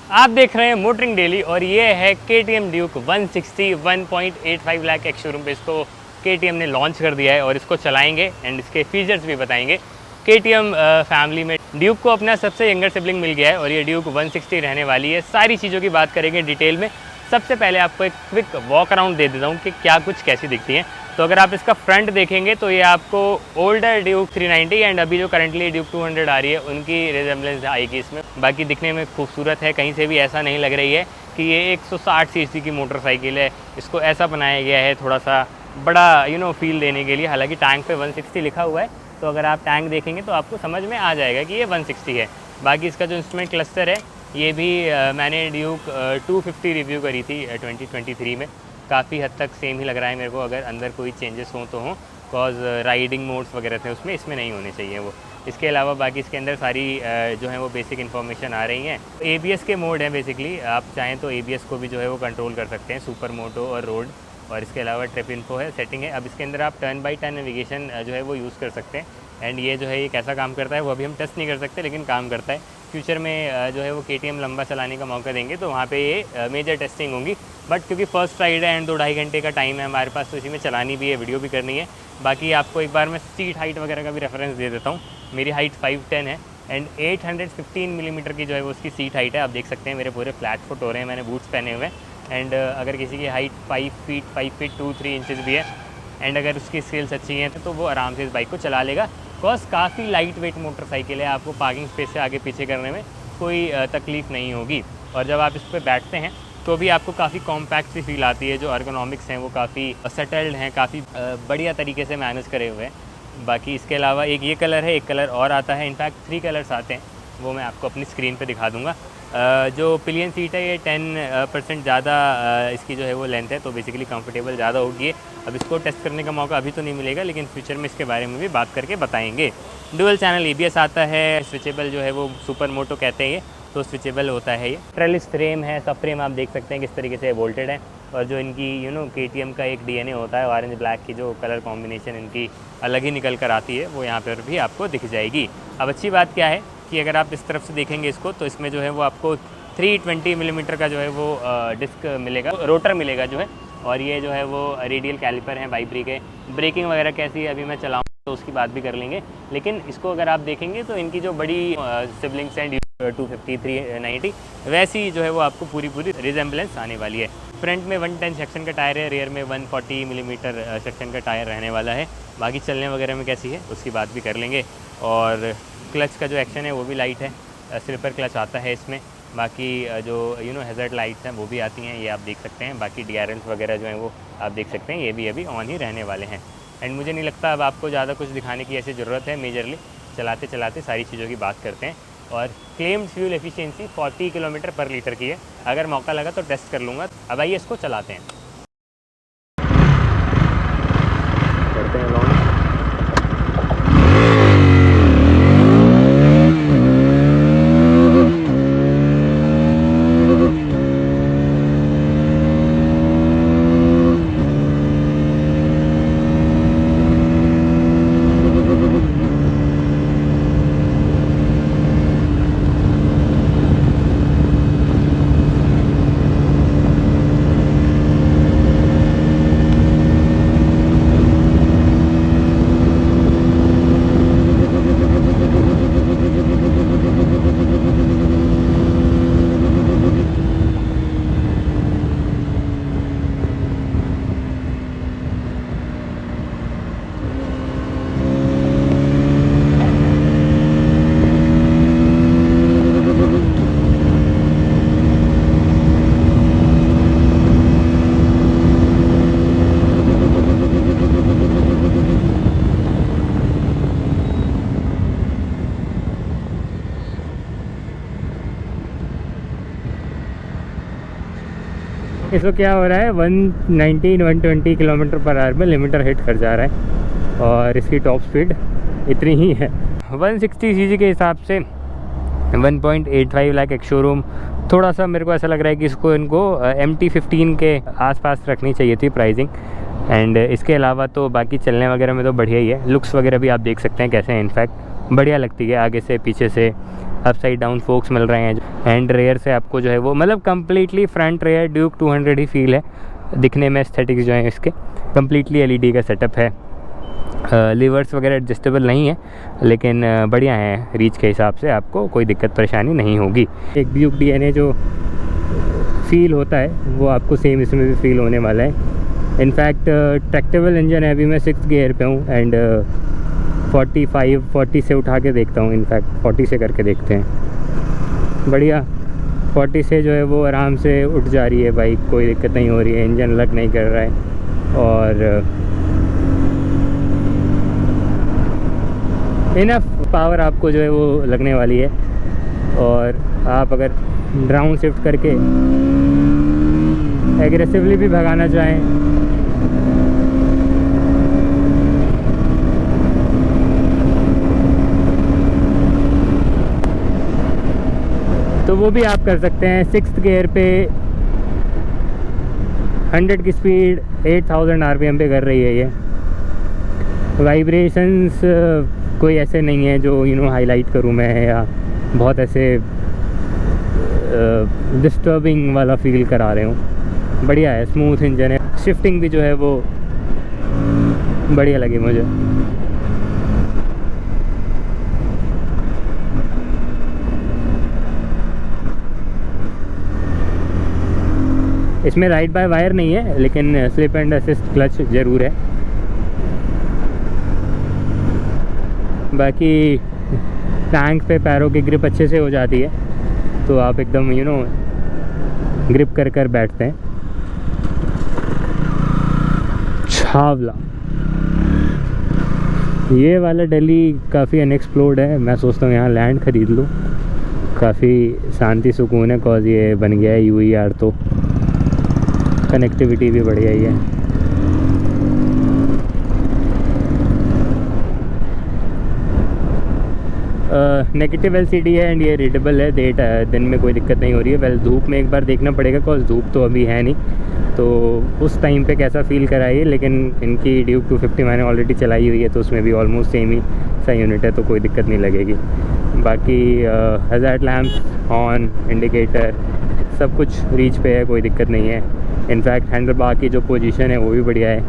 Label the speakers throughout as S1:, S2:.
S1: आप देख रहे हैं मोटरिंग डेली और ये है KTM Duke 160 1.85 lakh ex showroom पे इसको KTM ने लॉन्च कर दिया है और इसको चलाएंगे एंड इसके फीचर्स भी बताएंगे। KTM फैमिली में ड्यूक को अपना सबसे यंगर सिबलिंग मिल गया है और ये ड्यूक 160 रहने वाली है। सारी चीज़ों की बात करेंगे डिटेल में। सबसे पहले आपको एक क्विक वॉक अराउंड दे देता हूँ कि क्या कुछ कैसी दिखती है। तो अगर आप इसका फ्रंट देखेंगे तो ये आपको ओल्डर ड्यूक 390 एंड अभी जो करंटली ड्यूक 200 आ रही है उनकी रिजेम्बलेंस आएगी इसमें। बाकी दिखने में खूबसूरत है, कहीं से भी ऐसा नहीं लग रही है कि ये 160 सीसी की मोटरसाइकिल है। इसको ऐसा बनाया गया है थोड़ा सा बड़ा फील देने के लिए। हालांकि टैंक पे 160 लिखा हुआ है, तो अगर आप टैंक देखेंगे तो आपको समझ में आ जाएगा कि ये 160 है। बाकी इसका जो इंस्ट्रूमेंट क्लस्टर है ये भी मैंने ड्यूक 250 रिव्यू करी थी 2023 में। काफ़ी हद तक सेम ही लग रहा है मेरे को, अगर अंदर कोई चेंजेस हों तो हों, कॉज राइडिंग मोड्स वगैरह थे उसमें, इसमें नहीं होने चाहिए वो। इसके अलावा बाकी इसके अंदर सारी जो है वो बेसिक इन्फॉर्मेशन आ रही हैं। ABS के मोड हैं बेसिकली, आप चाहें तो ABS को भी जो है वो कंट्रोल कर सकते हैं, सुपर मोटो और रोड। और इसके अलावा ट्रिप इन्फो है, सेटिंग है। अब इसके अंदर आप टर्न बाई टर्न नेविगेशन जो है वो यूज़ कर सकते हैं एंड ये जो है ये कैसा काम करता है वो अभी हम टेस्ट नहीं कर सकते, लेकिन काम करता है। फ्यूचर में जो है वो KTM लंबा चलाने का मौका देंगे तो वहाँ पे ये मेजर टेस्टिंग होंगी। बट क्योंकि फर्स्ट राइड है एंड 2-2.5 घंटे का टाइम है हमारे पास, तो इसी में चलानी भी है, वीडियो भी करनी है। बाकी आपको एक बार मैं सीट हाइट वगैरह का भी रेफरेंस दे देता हूँ। मेरी हाइट 5'10" है एंड 815 मिलीमीटर की जो है वो उसकी सीट हाइट है। आप देख सकते हैं मेरे पूरे फ्लैट फुट हो रहे हैं, मैंने बूट्स पहने हुए हैं। एंड अगर किसी की हाइट 5 फीट 2-3 इंचज़ भी है एंड अगर उसकी स्किल्स अच्छी हैं तो वो आराम से इस बाइक को चला लेगा। बिकॉज काफ़ी लाइट वेट मोटरसाइकिल है, आपको पार्किंग स्पेस से आगे पीछे करने में कोई तकलीफ़ नहीं होगी। और जब आप इस पर बैठते हैं तो भी आपको काफ़ी कॉम्पैक्ट सी फील आती है। जो अर्गोनॉमिक्स हैं वो काफ़ी सेटल्ड हैं, काफ़ी बढ़िया तरीके से मैनेज करे हुए हैं। बाकी इसके अलावा एक ये कलर है, एक कलर और आता है, इनफैक्ट 3 कलर्स आते हैं, वो मैं आपको अपनी स्क्रीन पे दिखा दूंगा। जो पिलियन सीट है ये 10% ज़्यादा इसकी जो है वो लेंथ है, तो बेसिकली कंफर्टेबल ज़्यादा होगी। अब इसको टेस्ट करने का मौका अभी तो नहीं मिलेगा, लेकिन फ्यूचर में इसके बारे में भी बात करके बताएंगे। डुअल चैनल ABS आता है, स्विचेबल जो है वो सुपर मोटो कहते हैं ये, तो स्विचेबल होता है ये। ट्रेलिस फ्रेम है, सब फ्रेम आप देख सकते हैं किस तरीके से वोल्टेड है। और जो इनकी KTM का एक DNA होता है, ऑरेंज ब्लैक की जो कलर कॉम्बिनेशन इनकी अलग ही निकल कर आती है, वो यहाँ पर भी आपको दिख जाएगी। अब अच्छी बात क्या है कि अगर आप इस तरफ से देखेंगे इसको तो इसमें जो है वो आपको 320 मिलीमीटर का जो है वो डिस्क मिलेगा, रोटर मिलेगा जो है। और ये जो है वो रेडियल कैलिपर हैं बाइब्री के। ब्रेकिंग वगैरह कैसी है अभी मैं चलाऊँ तो उसकी बात भी कर लेंगे, लेकिन इसको अगर आप देखेंगे तो इनकी जो बड़ी सिबलिंग्स हैं 250 390 वैसी जो है वो आपको पूरी रिजेम्बलेंस आने वाली है। फ्रंट में 110 सेक्शन का टायर है, रियर में 140 मिलीमीटर सेक्शन का टायर रहने वाला है। बाकी चलने वगैरह में कैसी है उसकी बात भी कर लेंगे। और क्लच का जो एक्शन है वो भी लाइट है, स्लिपर क्लच आता है इसमें। बाकी जो हैज़र्ड लाइट्स हैं वो भी आती हैं, ये आप देख सकते हैं। बाकी DRLs वगैरह जो हैं वो आप देख सकते हैं, ये भी अभी ऑन ही रहने वाले हैं। एंड मुझे नहीं लगता अब आपको ज़्यादा कुछ दिखाने की ऐसी ज़रूरत है। मेजरली चलाते चलाते सारी चीज़ों की बात करते हैं। और क्लेम्ड फ्यूल एफिशिएंसी 40 किलोमीटर पर लीटर की है। अगर मौका लगा तो टेस्ट कर लूँगा। अब आइए इसको चलाते हैं, करते हैं लॉन्च। इसको क्या हो रहा है 119-120 किलोमीटर पर आवर में लिमिटर हिट कर जा रहा है और इसकी टॉप स्पीड इतनी ही है। 160 सीसी के हिसाब से 1.85 लाख एक शोरूम, थोड़ा सा मेरे को ऐसा लग रहा है कि इनको MT-15 के आसपास रखनी चाहिए थी प्राइसिंग। एंड इसके अलावा तो बाकी चलने वगैरह में तो बढ़िया ही है। लुक्स वगैरह भी आप देख सकते हैं कैसे हैं, इनफैक्ट बढ़िया लगती है आगे से पीछे से। अपसाइड डाउन फोक्स मिल रहे हैं। एंड रेयर से आपको जो है वो मतलब कम्प्लीटली फ्रंट रेयर ड्यूक 200 ही फील है दिखने में। एस्थेटिक्स जो है इसके कम्प्लीटली एलईडी का सेटअप है। लीवर्स वगैरह एडजस्टेबल नहीं है, लेकिन बढ़िया है, रीच के हिसाब से आपको कोई दिक्कत परेशानी नहीं होगी। एक ड्यूक डीएनए जो फील होता है वो आपको सेम इसमें भी फील होने वाला है। इनफैक्ट ट्रैक्टेबल इंजन है, अभी मैं 6th गियर पे हूँ एंड 40 से उठा के देखता हूँ। इनफैक्ट 40 से करके देखते हैं। बढ़िया 40 से जो है वो आराम से उठ जा रही है बाइक, कोई दिक्कत नहीं हो रही है, इंजन लग नहीं कर रहा है और इनफ पावर आपको जो है वो लगने वाली है। और आप अगर डाउन शिफ्ट करके एग्रेसिवली भी भगाना चाहें तो वो भी आप कर सकते हैं। 6th गियर पे 100 की स्पीड 8000 आरपीएम पे कर रही है ये। वाइब्रेशंस कोई ऐसे नहीं है जो हाईलाइट करूँ मैं, या बहुत ऐसे डिस्टर्बिंग वाला फील करा रहे हूँ। बढ़िया है, स्मूथ इंजन है। शिफ्टिंग भी जो है वो बढ़िया लगी मुझे। इसमें राइड बाय वायर नहीं है, लेकिन स्लिप एंड असिस्ट क्लच ज़रूर है। बाकी टैंक पे पैरों की ग्रिप अच्छे से हो जाती है, तो आप एकदम ग्रिप कर कर बैठते हैं। छावला, ये वाला दिल्ली काफ़ी अनएक्सप्लोर्ड है। मैं सोचता हूँ यहाँ लैंड ख़रीद लूँ, काफ़ी शांति सुकून है। कॉज ये बन गया है यूईआर, तो कनेक्टिविटी भी बढ़िया ही है। नेगेटिव एलसीडी है एंड ये रीडेबल है। दिन में कोई दिक्कत नहीं हो रही है। वेल धूप में एक बार देखना पड़ेगा, कॉज धूप तो अभी है नहीं, तो उस टाइम पे कैसा फील कराइए। लेकिन इनकी ड्यूक 250 मैंने ऑलरेडी चलाई हुई है, तो उसमें भी ऑलमोस्ट सेम ही सा यूनिट है, तो कोई दिक्कत नहीं लगेगी। बाकी हज़ार्ड लैम्प, हॉर्न, इंडिकेटर सब कुछ रीच पे है, कोई दिक्कत नहीं है। इनफैक्ट हैंडल बार की जो पोजीशन है वो भी बढ़िया है।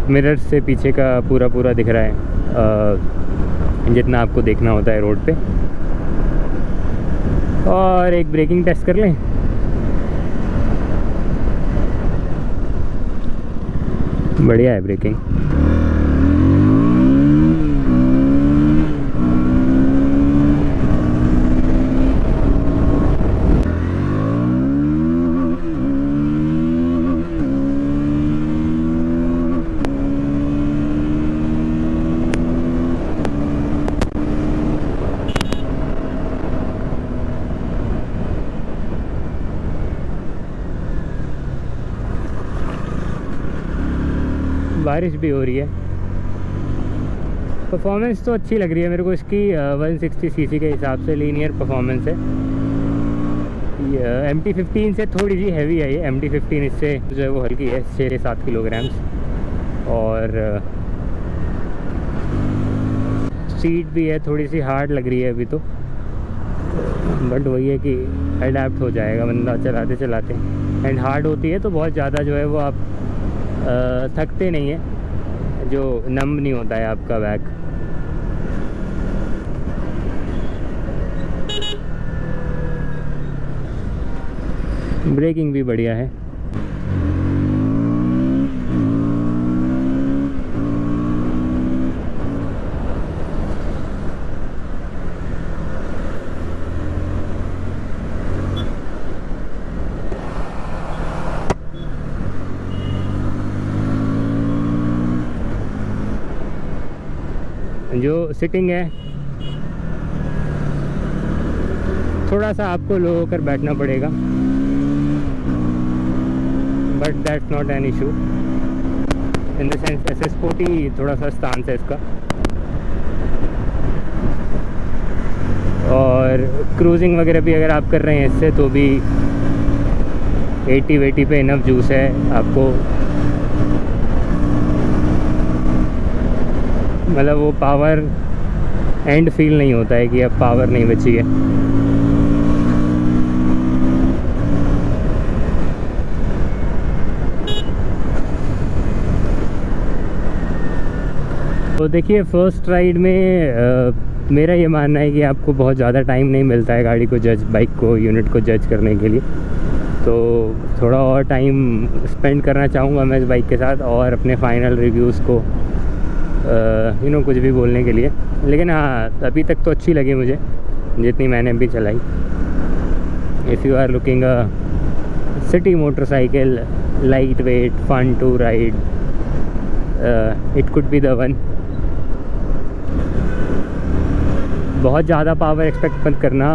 S1: मिरर से पीछे का पूरा दिख रहा है जितना आपको देखना होता है रोड पे। और एक ब्रेकिंग टेस्ट कर लें। बढ़िया है ब्रेकिंग। बारिश भी हो रही है। परफॉर्मेंस तो अच्छी लग रही है मेरे को इसकी। 160 सीसी के हिसाब से लीनियर परफॉर्मेंस है। MT-15 से थोड़ी सी हैवी है ये। MT-15 इससे जो है वो हल्की है, 6 से 7 किलोग्राम्स। और सीट भी है थोड़ी सी हार्ड लग रही है अभी तो, बट वही है कि अडेप्ट हो जाएगा बंदा चलाते चलाते। एंड हार्ड होती है तो बहुत ज़्यादा जो है वो आप थकते नहीं है, जो नम नहीं होता है आपका बैक। ब्रेकिंग भी बढ़िया है। जो सिटिंग है थोड़ा सा आपको लो होकर बैठना पड़ेगा, but that's not an issue in the sense. ऐसे स्पोर्टी थोड़ा सा स्टांस है इसका। और क्रूजिंग वगैरह भी अगर आप कर रहे हैं इससे, तो भी 80 पे इनफ जूस है आपको। मतलब वो पावर एंड फील नहीं होता है कि अब पावर नहीं बची है। देखिए फ़र्स्ट राइड में मेरा ये मानना है कि आपको बहुत ज़्यादा टाइम नहीं मिलता है गाड़ी को बाइक को, यूनिट को जज करने के लिए। तो थोड़ा और टाइम स्पेंड करना चाहूँगा मैं इस बाइक के साथ और अपने फाइनल रिव्यूज़ को कुछ भी बोलने के लिए। लेकिन हाँ, अभी तक तो अच्छी लगी मुझे जितनी मैंने अभी चलाई। If you are looking a city motorcycle, light weight, fun to ride, it could be the one. बहुत ज़्यादा पावर एक्सपेक्ट मत करना,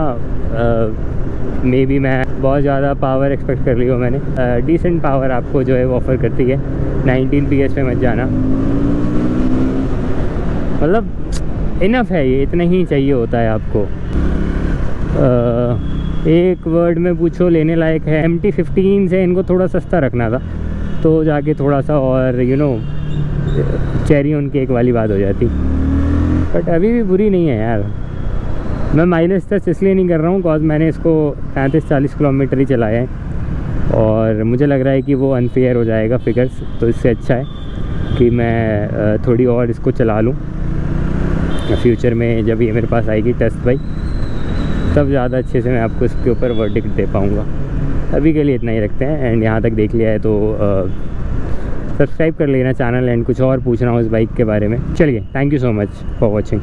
S1: मे बी मैं बहुत ज़्यादा पावर एक्सपेक्ट कर ली हो मैंने। डिसेंट पावर आपको जो है वो ऑफ़र करती है। 19 PS पे मत जाना, मतलब इनफ है, ये इतना ही चाहिए होता है आपको। एक वर्ड में पूछो लेने लायक है। MT-15 से इनको थोड़ा सस्ता रखना था तो जाके थोड़ा सा और चेरी ऑन केक वाली बात हो जाती, बट अभी भी बुरी नहीं है यार। मैं माइलेज टेस्ट इसलिए नहीं कर रहा हूँ बिकॉज मैंने इसको 35-40 किलोमीटर ही चलाया है और मुझे लग रहा है कि वो अनफेयर हो जाएगा फिगर्स। तो इससे अच्छा है कि मैं थोड़ी और इसको चला लूँ। फ्यूचर में जब ये मेरे पास आएगी टेस्ट बाइक, तब ज़्यादा अच्छे से मैं आपको इसके ऊपर वर्डिक्ट दे पाऊँगा। अभी के लिए इतना ही रखते हैं। एंड यहाँ तक देख लिया है तो सब्सक्राइब कर लेना चैनल एंड कुछ और पूछना हो इस बाइक के बारे में। चलिए, thank you so much for watching.